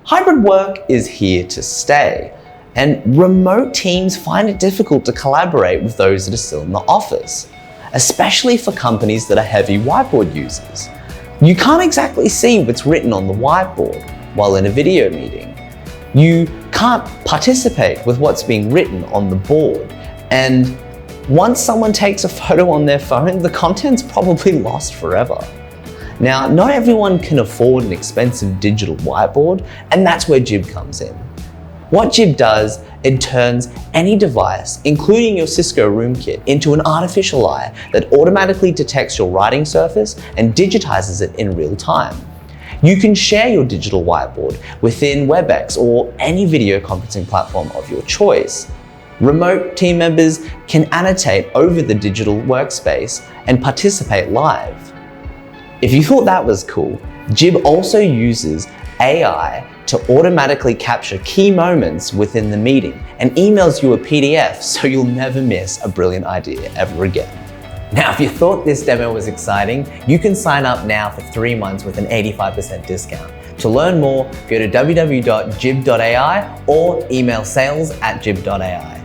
Hybrid work is here to stay, and remote teams find it difficult to collaborate with those that are still in the office, especially for companies that are heavy whiteboard users. You can't exactly see what's written on the whiteboard while in a video meeting. You can't participate with what's being written on the board, and once someone takes a photo on their phone, the content's probably lost forever. Now, not everyone can afford an expensive digital whiteboard, and that's where JIBB comes in. What JIBB does, it turns any device, including your Cisco Room Kit, into an artificial eye that automatically detects your writing surface and digitizes it in real time. You can share your digital whiteboard within WebEx or any video conferencing platform of your choice. Remote team members can annotate over the digital workspace and participate live. If you thought that was cool, JIBB also uses AI to automatically capture key moments within the meeting and emails you a PDF so you'll never miss a brilliant idea ever again. Now, if you thought this demo was exciting, you can sign up now for 3 months with an 85% discount. To learn more, go to www.jibb.ai or email sales@jibb.ai.